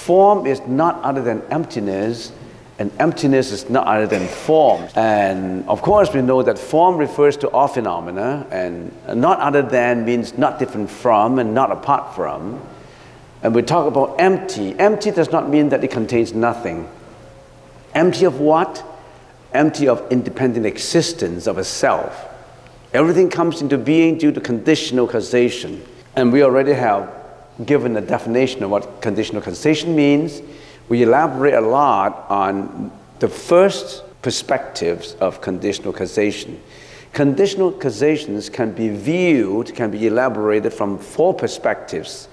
Form is not other than emptiness, and emptiness is not other than form. And of course we know that form refers to all phenomena, and not other than means not different from and not apart from. And we talk about empty. Empty does not mean that it contains nothing. Empty of what? Empty of independent existence of a self. Everything comes into being due to conditional causation. And we already have given a definition of what conditional causation means. We elaborate a lot on the first perspectives of conditional causation. Conditional causations can be viewed, can be elaborated from 4 perspectives.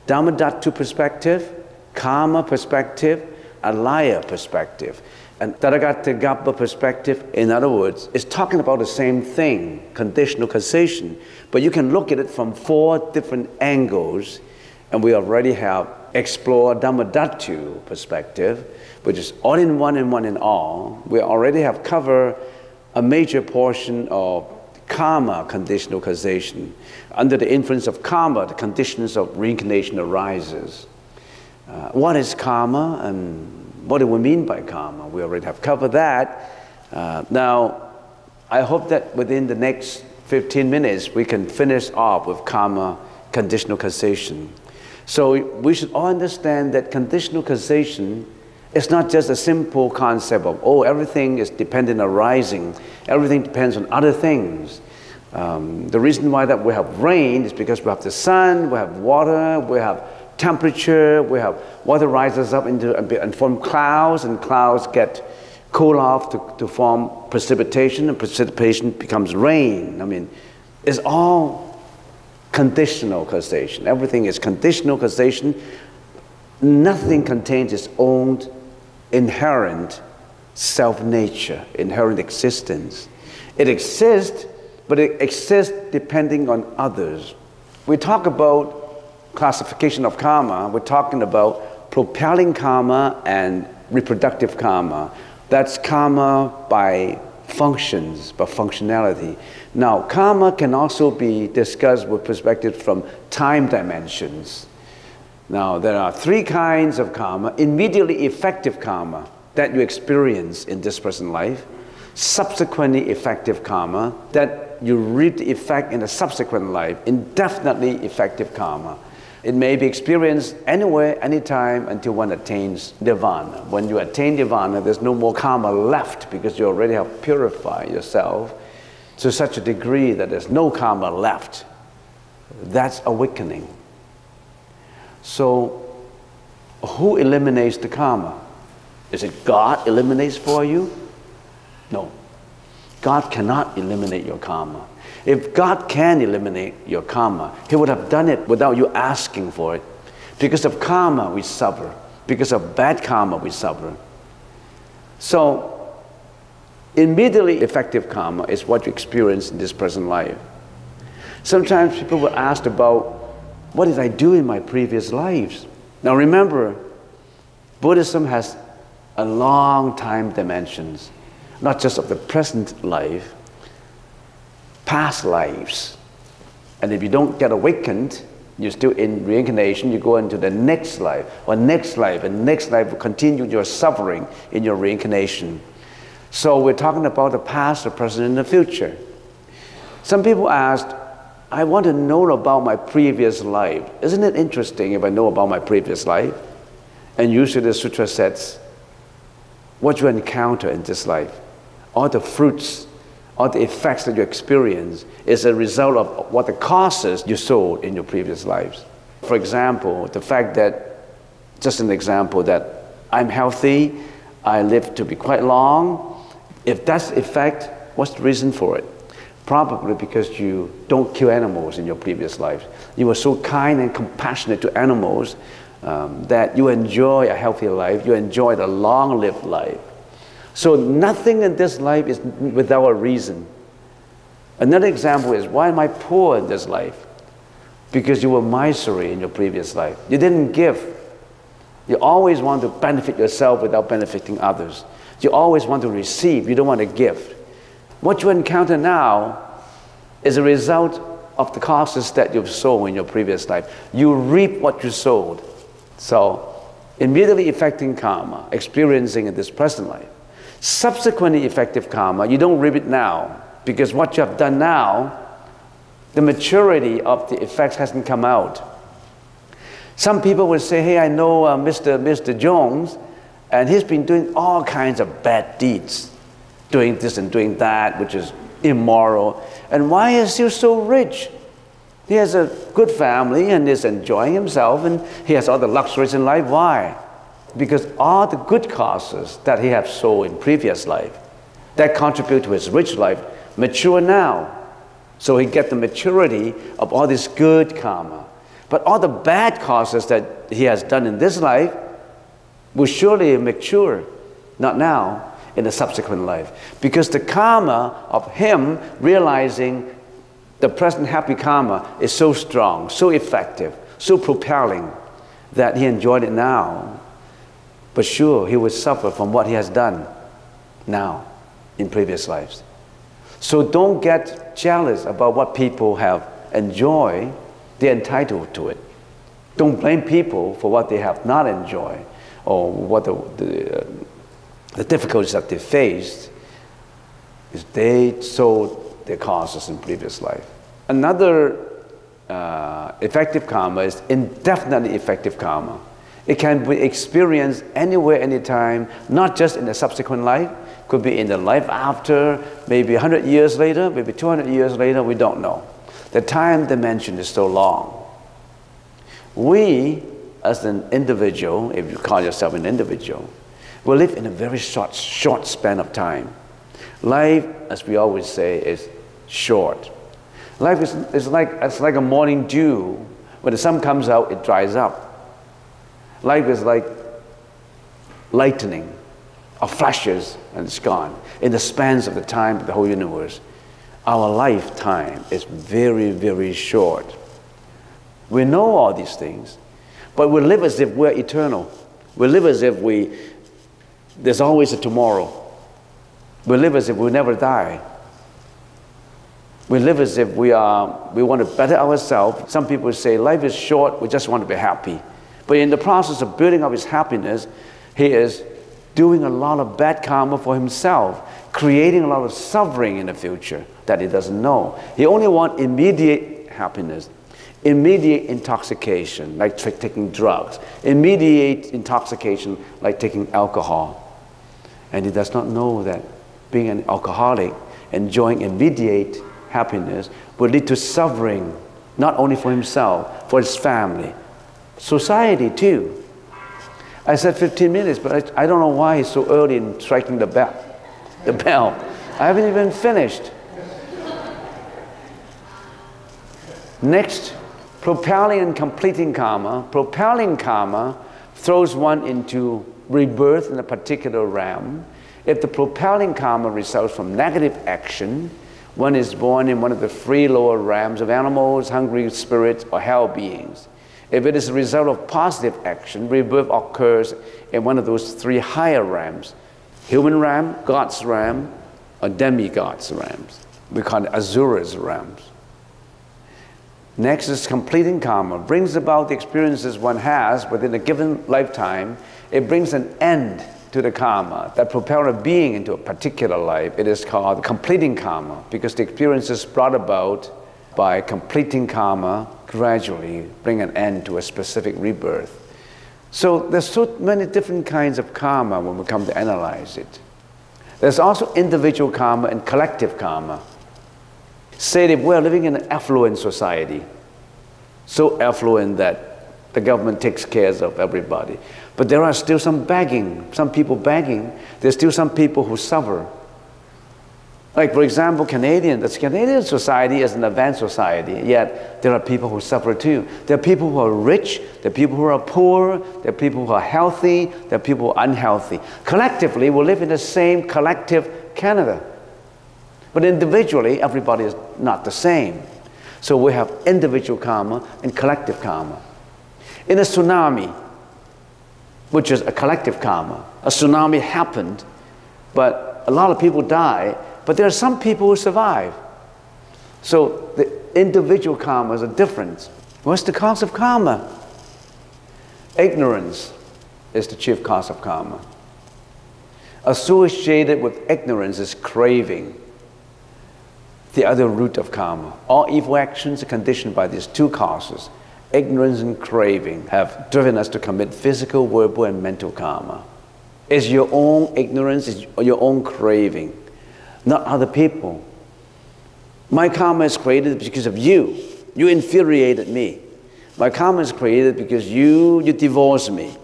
Dhammadhatu perspective, karma perspective, alaya perspective. And Tathagata perspective, in other words, is talking about the same thing, conditional causation. But you can look at it from 4 different angles, and we already have explored Dhammadhatu perspective, which is all in one and one in all. We already have covered a major portion of karma conditional causation. Under the influence of karma, the conditions of reincarnation arises. What is karma and what do we mean by karma? We already have covered that. Now, I hope that within the next 15 minutes we can finish off with karma conditional causation. So we should all understand that conditional causation is not just a simple concept of, oh, everything is dependent arising, everything depends on other things. The reason why that we have rain is because we have the sun, we have water, we have temperature, we have water rises up into and form clouds, and clouds get cool off to form precipitation, and precipitation becomes rain. I mean, it's all conditional causation. Everything is conditional causation. Nothing contains its own inherent self-nature, inherent existence. It exists, but it exists depending on others. We talk about classification of karma. We're talking about propelling karma and reproductive karma. That's karma by functions, by functionality. Now, karma can also be discussed with perspective from time dimensions. Now, there are 3 kinds of karma. Immediately effective karma that you experience in this present life. Subsequently effective karma that you reap the effect in a subsequent life. Indefinitely effective karma. It may be experienced anywhere, anytime, until one attains nirvana. When you attain nirvana, there's no more karma left because you already have purified yourself to such a degree that there's no karma left. That's awakening. So, who eliminates the karma? Is it God eliminates for you? No. God cannot eliminate your karma. If God can eliminate your karma, He would have done it without you asking for it. Because of karma, we suffer. Because of bad karma, we suffer. So, immediately effective karma is what you experience in this present life. Sometimes people will ask about, what did I do in my previous lives? Now remember, Buddhism has a long time dimensions, not just of the present life, past lives. And if you don't get awakened, you're still in reincarnation, you go into the next life, or next life, and next life will continue your suffering in your reincarnation. So we're talking about the past, the present, and the future. Some people asked, I want to know about my previous life. Isn't it interesting if I know about my previous life? And usually the Sutra says, what you encounter in this life, all the fruits, all the effects that you experience is a result of what the causes you sowed in your previous lives. For example, the fact that, just an example, that I'm healthy, I live to be quite long. If that's the effect, what's the reason for it? Probably because you don't kill animals in your previous life. You were so kind and compassionate to animals that you enjoy a healthy life, you enjoy a long-lived life. So nothing in this life is without a reason. Another example is, why am I poor in this life? Because you were miserly in your previous life. You didn't give. You always want to benefit yourself without benefiting others. You always want to receive, you don't want to give. What you encounter now is a result of the causes that you've sown in your previous life. You reap what you sowed. So immediately affecting karma, experiencing in this present life. Subsequently effective karma, you don't reap it now, because what you have done now, the maturity of the effects hasn't come out. Some people will say, hey, I know Mr. Jones, and he's been doing all kinds of bad deeds, doing this and doing that, which is immoral. And why is he so rich? He has a good family and is enjoying himself, and he has all the luxuries in life. Why? Because all the good causes that he has sown in previous life, that contribute to his rich life, mature now. So he gets the maturity of all this good karma. But all the bad causes that he has done in this life will surely mature, not now, in the subsequent life. Because the karma of him realizing the present happy karma is so strong, so effective, so propelling, that he enjoyed it now. But sure, he will suffer from what he has done now, in previous lives. So don't get jealous about what people have enjoyed. They're entitled to it. Don't blame people for what they have not enjoyed, or what the difficulties that they faced, is they sowed their causes in previous life. Another effective karma is indefinitely effective karma. It can be experienced anywhere, anytime, not just in the subsequent life. Could be in the life after, maybe 100 years later, maybe 200 years later, we don't know. The time dimension is so long. We, as an individual, if you call yourself an individual, will live in a very short span of time. Life, as we always say, is short. Life is like a morning dew. When the sun comes out, it dries up. Life is like lightning, or flashes, and it's gone. In the spans of the time of the whole universe, our lifetime is very, very short. We know all these things, but we live as if we're eternal. We live as if there's always a tomorrow. We live as if we never die. We live as if we want to better ourselves. Some people say life is short, we just want to be happy. But in the process of building up his happiness, he is doing a lot of bad karma for himself, creating a lot of suffering in the future that he doesn't know. He only wants immediate happiness, immediate intoxication, like taking drugs, immediate intoxication, like taking alcohol. And he does not know that being an alcoholic, enjoying immediate happiness, will lead to suffering, not only for himself, for his family, society too. I said 15 minutes, but I don't know why he's so early in striking the bell. I haven't even finished. Next, propelling and completing karma. Propelling karma throws one into rebirth in a particular realm. If the propelling karma results from negative action, one is born in one of the three lower realms of animals, hungry spirits, or hell beings. If it is a result of positive action, rebirth occurs in one of those three higher realms: human realm, God's realm, or demigod's realms. We call it Asura's realms. Next is completing karma. Brings about the experiences one has within a given lifetime. It brings an end to the karma that propelled a being into a particular life. It is called completing karma, because the experiences brought about by completing karma gradually bring an end to a specific rebirth. So there's so many different kinds of karma when we come to analyze it. There's also individual karma and collective karma. Say that we're living in an affluent society, so affluent that the government takes care of everybody. But there are still some people begging. There's still some people who suffer. Like, for example, the Canadian society is an advanced society, yet there are people who suffer too. There are people who are rich, there are people who are poor, there are people who are healthy, there are people who are unhealthy. Collectively, we live in the same collective Canada. But individually, everybody is not the same. So we have individual karma and collective karma. In a tsunami, which is a collective karma, a tsunami happened, but a lot of people die. But there are some people who survive. So the individual karmas are different. What's the cause of karma? Ignorance. is the chief cause of karma. Associated with ignorance is craving, the other root of karma. All evil actions are conditioned by these two causes. Ignorance and craving have driven us to commit physical, verbal, and mental karma. It's your own ignorance, it's your own craving, not other people. My karma is created because of you. You infuriated me. My karma is created because you divorced me,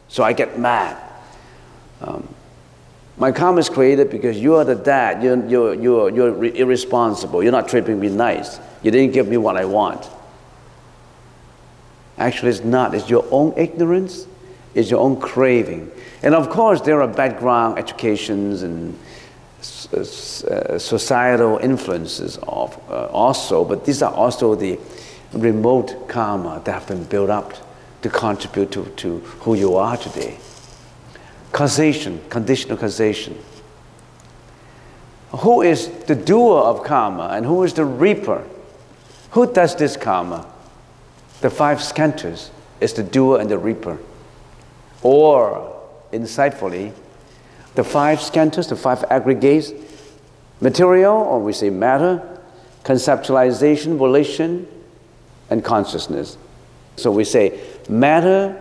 so I get mad. My karma is created because you are the dad. You're irresponsible. You're not treating me nice. You didn't give me what I want. Actually, it's not. It's your own ignorance. It's your own craving. And of course, there are background educations and societal influences also, but these are also the remote karma that have been built up to contribute to who you are today. Causation, conditional causation. Who is the doer of karma and who is the reaper? Who does this karma? The five skandhas is the doer and the reaper. Or, insightfully, the five skandhas, the five aggregates, material, or we say matter, conceptualization, volition, and consciousness. So we say matter,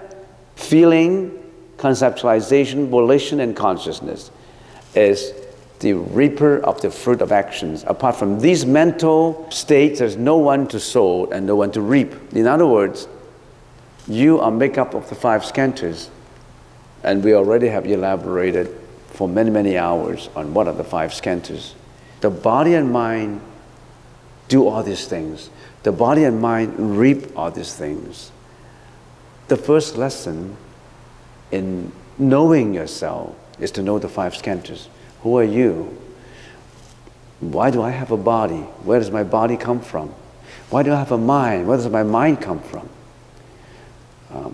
feeling, conceptualization, volition, and consciousness is the reaper of the fruit of actions. Apart from these mental states, there's no one to sow and no one to reap. In other words, you are made up of the five skandhas, and we already have elaborated for many, many hours on what are the five skandhas. The body and mind do all these things. The body and mind reap all these things. The first lesson in knowing yourself is to know the five skandhas. Who are you? Why do I have a body? Where does my body come from? Why do I have a mind? Where does my mind come from?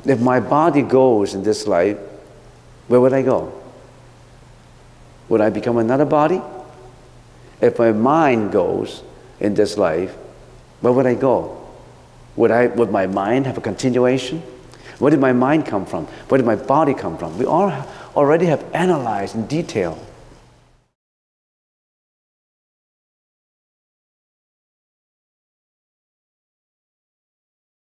If my body goes in this life, where would I go? Would I become another body? If my mind goes in this life, where would I go? Would my mind have a continuation? Where did my mind come from? Where did my body come from? We all already have analyzed in detail